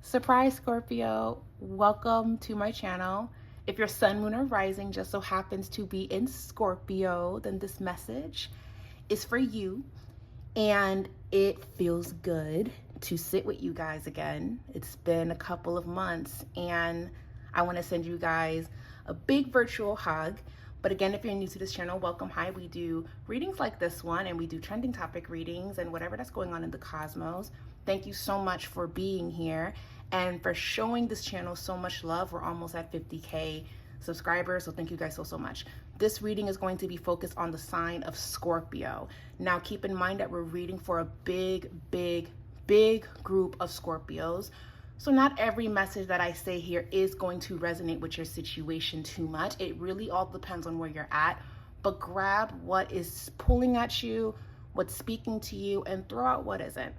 Surprise, Scorpio. Welcome to my channel. If your sun, moon, or rising just so happens to be in Scorpio, then this message is for you. And it feels good to sit with you guys again. It's been a couple of months, and I want to send you guys a big virtual hug. But again, if you're new to this channel, welcome. Hi, we do readings like this one, and we do trending topic readings and whatever that's going on in the cosmos. Thank you so much for being here and for showing this channel so much love. We're almost at 50K subscribers, so thank you guys so much. This reading is going to be focused on the sign of Scorpio. Now, keep in mind that we're reading for a big group of Scorpios. So not every message that I say here is going to resonate with your situation too much. It really all depends on where you're at. But grab what is pulling at you, what's speaking to you, and throw out what isn't.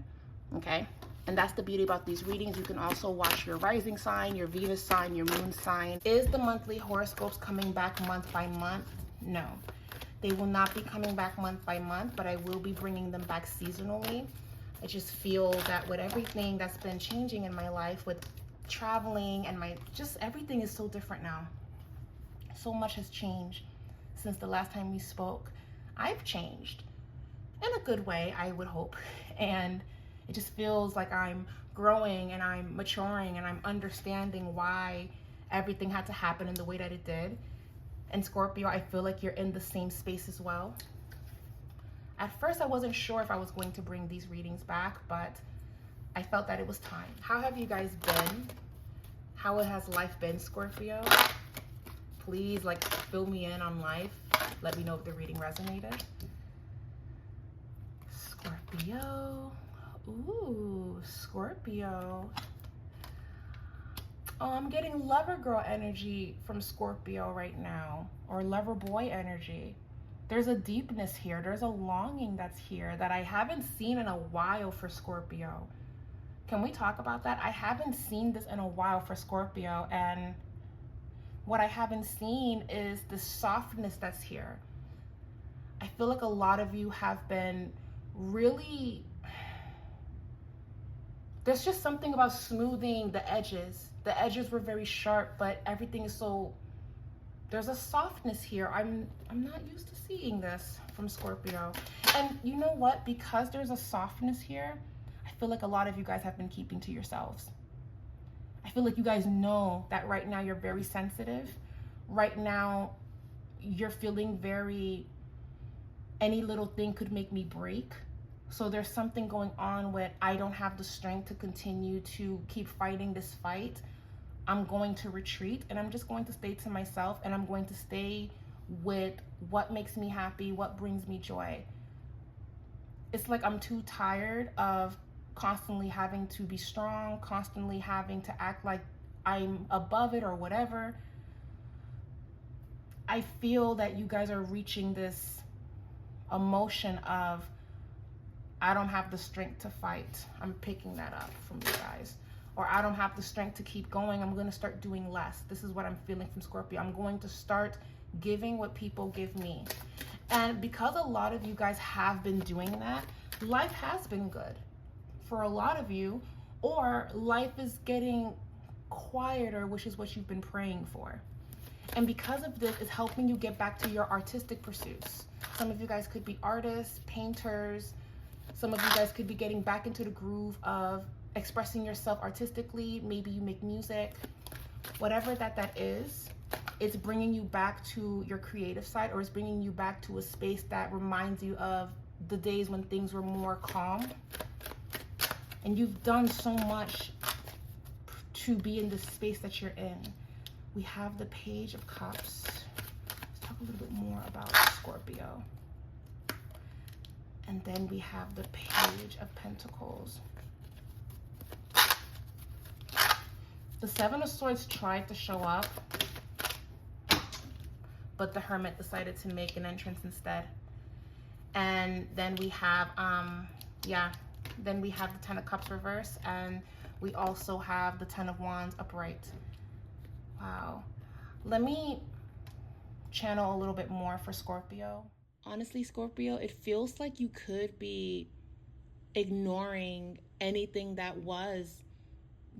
Okay? And that's the beauty about these readings. You can also watch your rising sign, your Venus sign, your moon sign. Is the monthly horoscopes coming back month by month? No. They will not be coming back month by month, but I will be bringing them back seasonally. I just feel that with everything that's been changing in my life, with traveling and just everything is so different now. So much has changed since the last time we spoke. I've changed in a good way, I would hope. And it just feels like I'm growing and I'm maturing and I'm understanding why everything had to happen in the way that it did. And Scorpio, I feel like you're in the same space as well. At first, I wasn't sure if I was going to bring these readings back, but I felt that it was time. How have you guys been? How has life been, Scorpio? Please, fill me in on life. Let me know if the reading resonated. Scorpio. Ooh, Scorpio. Oh, I'm getting lover girl energy from Scorpio right now, or lover boy energy. There's a deepness here. There's a longing that's here that I haven't seen in a while for Scorpio. Can we talk about that? I haven't seen this in a while for Scorpio, and what I haven't seen is the softness that's here. I feel like a lot of you have been really... There's just something about smoothing the edges. The edges were very sharp, but everything is so... There's a softness here. I'm not used to seeing this from Scorpio. And you know what? Because there's a softness here, I feel like a lot of you guys have been keeping to yourselves. I feel like you guys know that right now you're very sensitive. Right now, you're feeling very... Any little thing could make me break. So there's something going on with, I don't have the strength to continue to keep fighting this fight. I'm going to retreat, and I'm just going to stay to myself, and I'm going to stay with what makes me happy, what brings me joy. It's like I'm too tired of constantly having to be strong, constantly having to act like I'm above it or whatever. I feel that you guys are reaching this emotion of, I don't have the strength to fight. I'm picking that up from you guys. Or I don't have the strength to keep going. I'm going to start doing less. This is what I'm feeling from Scorpio. I'm going to start giving what people give me. And because a lot of you guys have been doing that, life has been good for a lot of you, or life is getting quieter, which is what you've been praying for. And because of this, it's helping you get back to your artistic pursuits. Some of you guys could be artists, painters. Some of you guys could be getting back into the groove of expressing yourself artistically. Maybe you make music. Whatever that is, it's bringing you back to your creative side, or it's bringing you back to a space that reminds you of the days when things were more calm. And you've done so much to be in the space that you're in. We have the Page of Cups. Let's talk a little bit more about Scorpio. And then we have the Page of Pentacles. The Seven of Swords tried to show up, but the Hermit decided to make an entrance instead. And then we have, then we have the Ten of Cups reverse, and we also have the Ten of Wands upright. Wow. Let me channel a little bit more for Scorpio. Honestly, Scorpio, it feels like you could be ignoring anything that was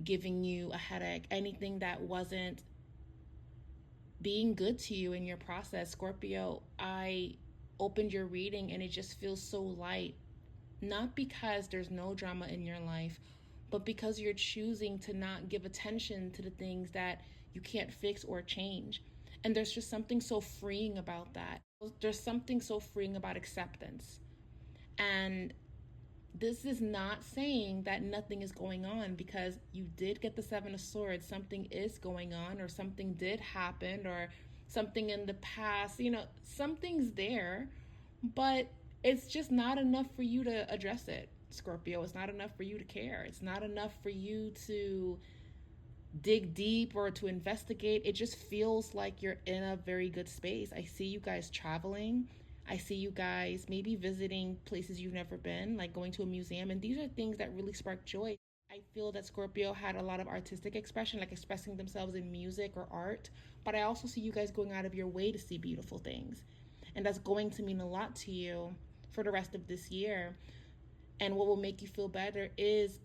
giving you a headache, anything that wasn't being good to you in your process. Scorpio, I opened your reading and it just feels so light. Not because there's no drama in your life, but because you're choosing to not give attention to the things that you can't fix or change. And there's just something so freeing about that. There's something so freeing about acceptance. And this is not saying that nothing is going on, because you did get the Seven of Swords. Something is going on, or something did happen, or something in the past, something's there, but it's just not enough for you to address it, Scorpio. It's not enough for you to care. It's not enough for you to dig deep or to investigate. It just feels like you're in a very good space. I see you guys traveling. I see you guys maybe visiting places you've never been, like going to a museum. And these are things that really spark joy. I feel that Scorpio had a lot of artistic expression, like expressing themselves in music or art. But I also see you guys going out of your way to see beautiful things. And that's going to mean a lot to you for the rest of this year. And what will make you feel better is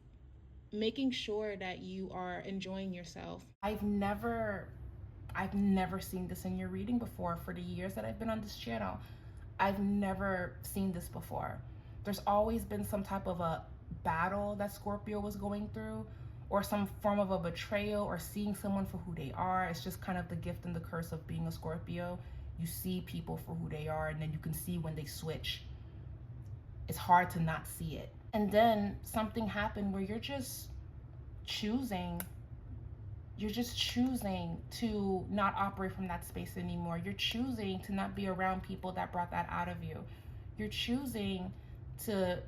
making sure that you are enjoying yourself. I've never seen this in your reading before. For the years that I've been on this channel, I've never seen this before. There's always been some type of a battle that Scorpio was going through, or some form of a betrayal, or seeing someone for who they are. It's just kind of the gift and the curse of being a Scorpio. You see people for who they are, and then you can see when they switch. It's hard to not see it. And then something happened where you're just choosing to not operate from that space anymore. You're choosing to not be around people that brought that out of you. You're choosing to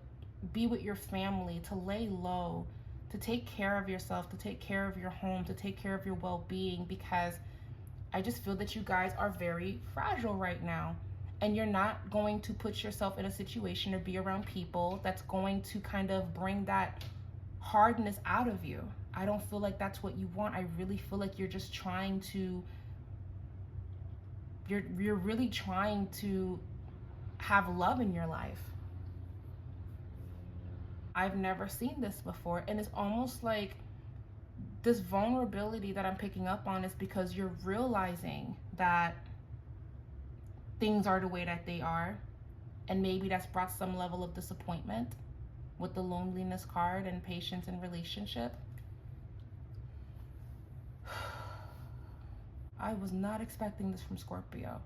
be with your family, to lay low, to take care of yourself, to take care of your home, to take care of your well-being, because I just feel that you guys are very fragile right now. And you're not going to put yourself in a situation or be around people that's going to kind of bring that hardness out of you. I don't feel like that's what you want. I really feel like you're just trying to, you're really trying to have love in your life. I've never seen this before. And it's almost like this vulnerability that I'm picking up on is because you're realizing that things are the way that they are. And maybe that's brought some level of disappointment with the loneliness card and patience in relationship. I was not expecting this from Scorpio.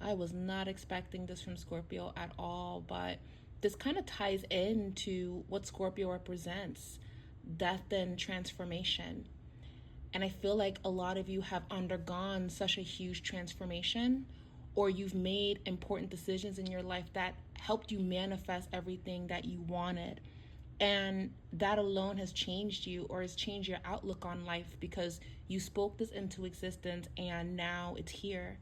I was not expecting this from Scorpio at all, but this kind of ties into what Scorpio represents: death and transformation. And I feel like a lot of you have undergone such a huge transformation, or you've made important decisions in your life that helped you manifest everything that you wanted. And that alone has changed you, or has changed your outlook on life, because you spoke this into existence and now it's here.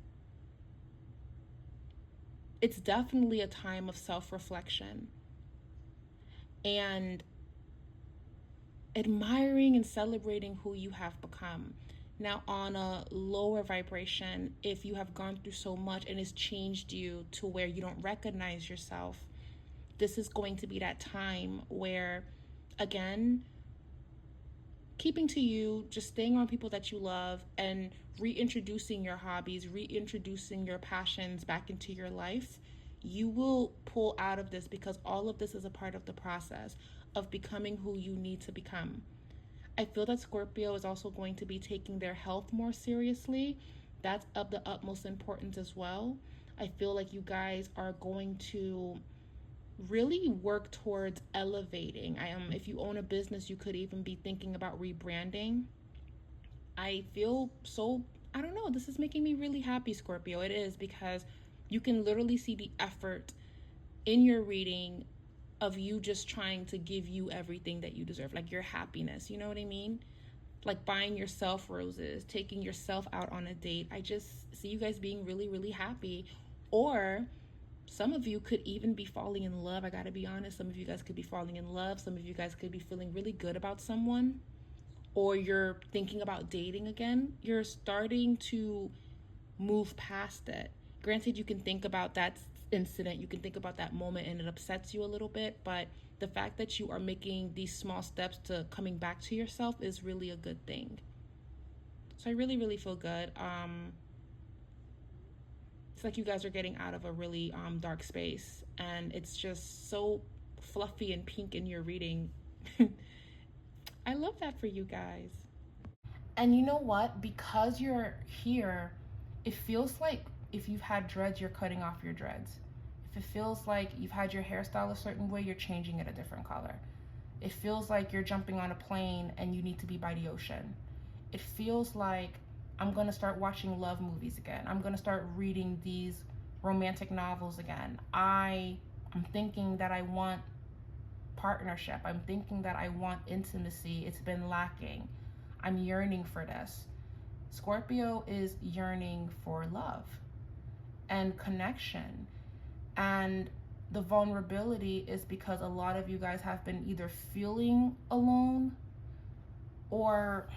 It's definitely a time of self-reflection and admiring and celebrating who you have become. Now, on a lower vibration, if you have gone through so much and it's changed you to where you don't recognize yourself, this is going to be that time where, again, keeping to you, just staying around people that you love, and reintroducing your hobbies, reintroducing your passions back into your life, you will pull out of this, because all of this is a part of the process of becoming who you need to become. I feel that Scorpio is also going to be taking their health more seriously. That's of the utmost importance as well. I feel like you guys are going to really work towards elevating. If you own a business, you could even be thinking about rebranding. I feel so, I don't know, this is making me really happy, Scorpio. It is, because you can literally see the effort in your reading of you just trying to give you everything that you deserve, like your happiness, you know what I mean? Like buying yourself roses, taking yourself out on a date. I just see you guys being really, really happy. Or some of you could even be falling in love. I gotta be honest. Some of you guys could be falling in love. Some of you guys could be feeling really good about someone. Or you're thinking about dating again. You're starting to move past it. Granted, you can think about that incident, you can think about that moment, and it upsets you a little bit, but the fact that you are making these small steps to coming back to yourself is really a good thing. So I really, really feel good. It's like you guys are getting out of a really dark space, and it's just so fluffy and pink in your reading. I love that for you guys. And you know what? Because you're here, it feels like if you've had dreads, you're cutting off your dreads. If it feels like you've had your hairstyle a certain way, you're changing it a different color. It feels like you're jumping on a plane and you need to be by the ocean. It feels like I'm gonna start watching love movies again. I'm gonna start reading these romantic novels again. I'm thinking that I want partnership. I'm thinking that I want intimacy. It's been lacking. I'm yearning for this. Scorpio is yearning for love and connection. And the vulnerability is because a lot of you guys have been either feeling alone, or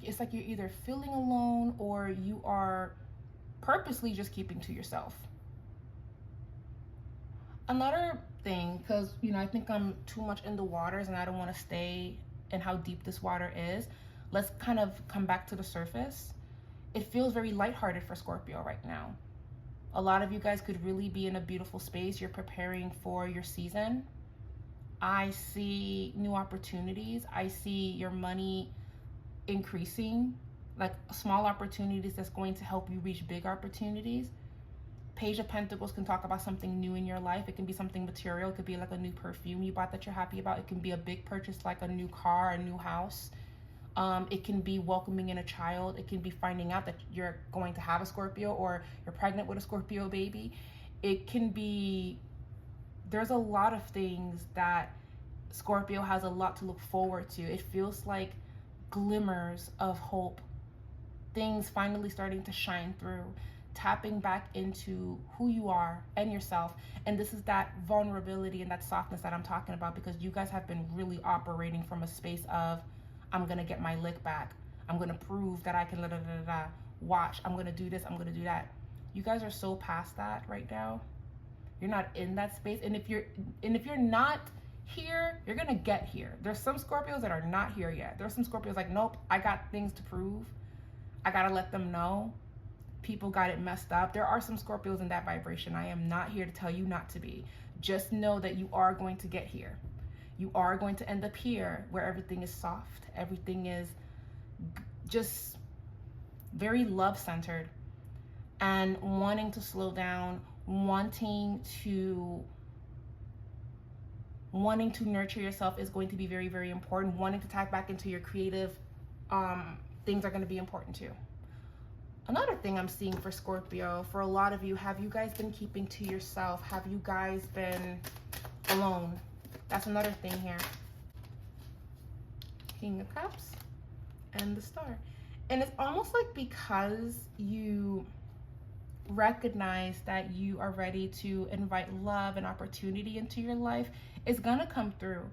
it's like you're either feeling alone or you are purposely just keeping to yourself. Another thing, because I think I'm too much in the waters and I don't want to stay in how deep this water is, let's kind of come back to the surface. It feels very lighthearted for Scorpio right now. A lot of you guys could really be in a beautiful space. You're preparing for your season. I see new opportunities. I see your money increasing, like small opportunities that's going to help you reach big opportunities. Page of Pentacles can talk about something new in your life. It can be something material. It could be like a new perfume you bought that you're happy about. It can be a big purchase like a new car, a new house. It can be welcoming in a child. It can be finding out that you're going to have a Scorpio or you're pregnant with a Scorpio baby. It can be, there's a lot of things that Scorpio has a lot to look forward to. It feels like glimmers of hope, things finally starting to shine through, tapping back into who you are and yourself. And this is that vulnerability and that softness that I'm talking about, because you guys have been really operating from a space of, I'm gonna get my lick back. I'm gonna prove that I can watch. I'm gonna do this, I'm gonna do that. You guys are so past that right now. You're not in that space. And if you're not here, you're gonna get here. There's some Scorpios that are not here yet. There's some Scorpios like, nope, I got things to prove. I gotta let them know. People got it messed up. There are some Scorpios in that vibration. I am not here to tell you not to be. Just know that you are going to get here. You are going to end up here where everything is soft. Everything is just very love-centered, and wanting to slow down, wanting to nurture yourself is going to be very, very important. Wanting to tap back into your creative things are going to be important too. Another thing I'm seeing for Scorpio, for a lot of you, have you guys been keeping to yourself? Have you guys been alone? That's another thing here. King of Cups and the Star. And it's almost like because you recognize that you are ready to invite love and opportunity into your life, it's gonna come through.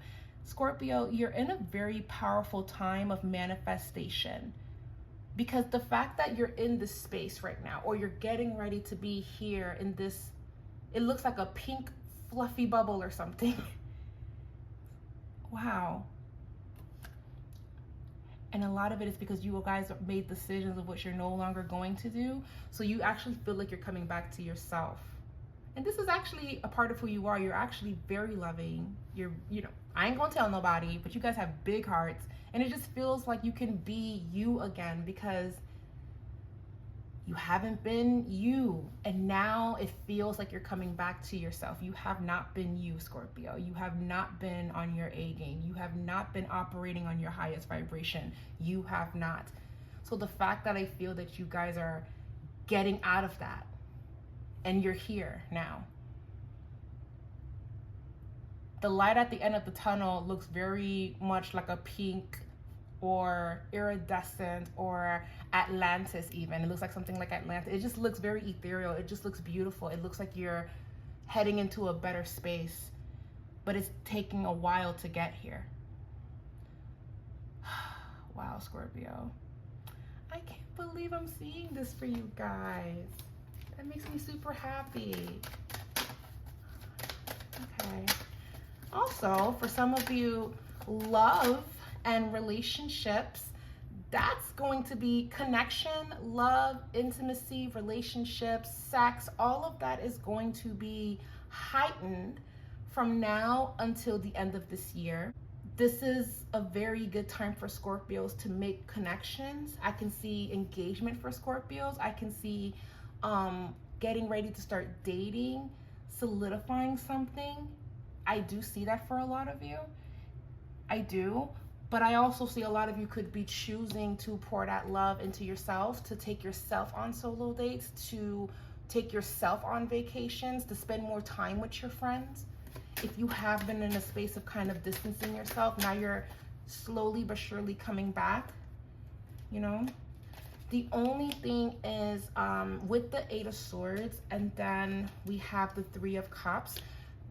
Scorpio, you're in a very powerful time of manifestation, because the fact that you're in this space right now, or you're getting ready to be here in this, it looks like a pink fluffy bubble or something. Wow. And a lot of it is because you guys made decisions of what you're no longer going to do. So you actually feel like you're coming back to yourself. And this is actually a part of who you are. You're actually very loving. I ain't gonna tell nobody, but you guys have big hearts. And it just feels like you can be you again, because you haven't been you. And now it feels like you're coming back to yourself. You have not been you, Scorpio. You have not been on your A game. You have not been operating on your highest vibration. You have not. So the fact that I feel that you guys are getting out of that and you're here now. The light at the end of the tunnel looks very much like a pink or iridescent or Atlantis even. It looks like something like Atlantis. It just looks very ethereal. It just looks beautiful. It looks like you're heading into a better space, but it's taking a while to get here. Wow, Scorpio. I can't believe I'm seeing this for you guys. That makes me super happy. Okay. Okay. Also, for some of you, love and relationships, that's going to be connection, love, intimacy, relationships, sex, all of that is going to be heightened from now until the end of this year. This is a very good time for Scorpios to make connections. I can see engagement for Scorpios. I can see getting ready to start dating, solidifying something. I do see that for a lot of you. I do. But I also see a lot of you could be choosing to pour that love into yourself, to take yourself on solo dates, to take yourself on vacations, to spend more time with your friends. If you have been in a space of kind of distancing yourself, now you're slowly but surely coming back, you know? The only thing is with the Eight of Swords and then we have the Three of Cups,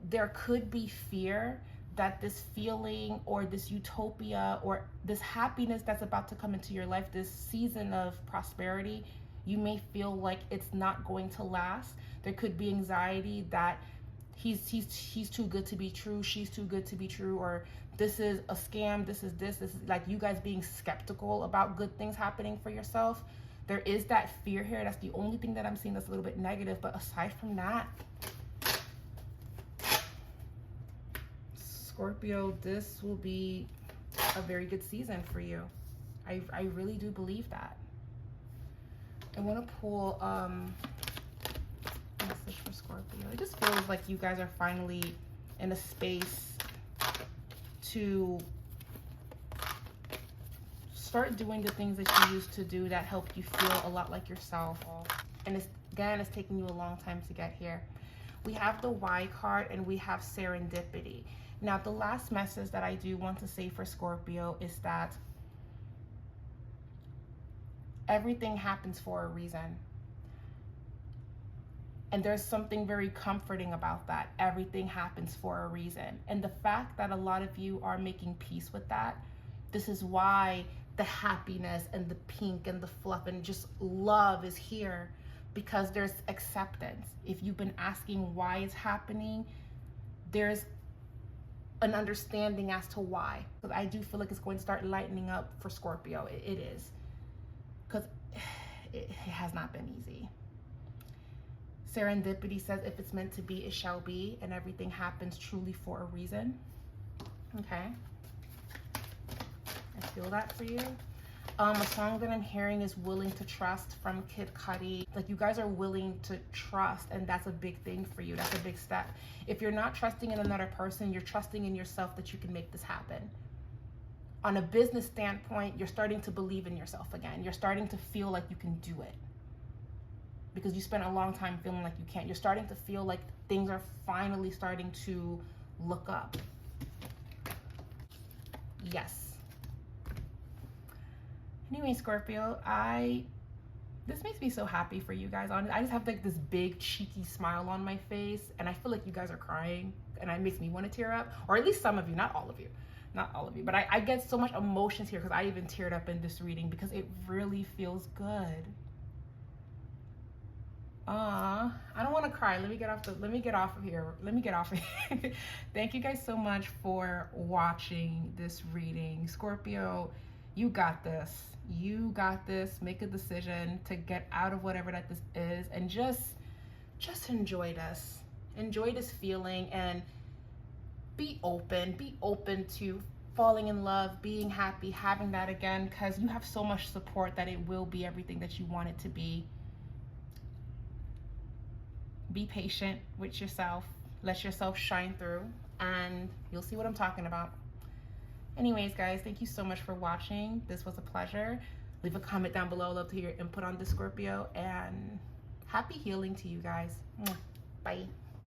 there could be fear that this feeling or this utopia or this happiness that's about to come into your life, this season of prosperity, you may feel like it's not going to last. There could be anxiety that he's too good to be true, she's too good to be true, or this is a scam, this is like you guys being skeptical about good things happening for yourself. There is that fear here. That's the only thing that I'm seeing that's a little bit negative. But aside from that, Scorpio, this will be a very good season for you. I really do believe that. I want to pull message for Scorpio. It just feels like you guys are finally in a space to start doing the things that you used to do that help you feel a lot like yourself. And it's taking you a long time to get here. We have the Y card and we have serendipity. Now, the last message that I do want to say for Scorpio is that everything happens for a reason. And there's something very comforting about that. Everything happens for a reason. And the fact that a lot of you are making peace with that, this is why the happiness and the pink and the fluff and just love is here, because there's acceptance. If you've been asking why it's happening, there's an understanding as to why. Because I do feel like it's going to start lightening up for Scorpio. It is. Because it has not been easy. Serendipity says if it's meant to be, it shall be, and everything happens truly for a reason. Okay. I feel that for you. A song that I'm hearing is Willing to Trust from Kid Cudi. Like, you guys are willing to trust, and that's a big thing for you. That's a big step. If you're not trusting in another person, you're trusting in yourself that you can make this happen. On a business standpoint, you're starting to believe in yourself again. You're starting to feel like you can do it, because you spent a long time feeling like you can't. You're starting to feel like things are finally starting to look up. Yes. Anyway, Scorpio, this makes me so happy for you guys. I just have like this big cheeky smile on my face, and I feel like you guys are crying, and it makes me want to tear up, or at least some of you, not all of you. Not all of you, but I get so much emotions here because I even teared up in this reading because it really feels good. I don't want to cry. Let me get off of here. Thank you guys so much for watching this reading. Scorpio, you got this. You got this. Make a decision to get out of whatever that this is, and just enjoy this. Enjoy this feeling and be open to falling in love, being happy, having that again, because you have so much support that it will be everything that you want it to be. Be patient with yourself. Let yourself shine through, and you'll see what I'm talking about. Anyways, guys, thank you so much for watching. This was a pleasure. Leave a comment down below. Love to hear your input on this, Scorpio, and happy healing to you guys. Bye.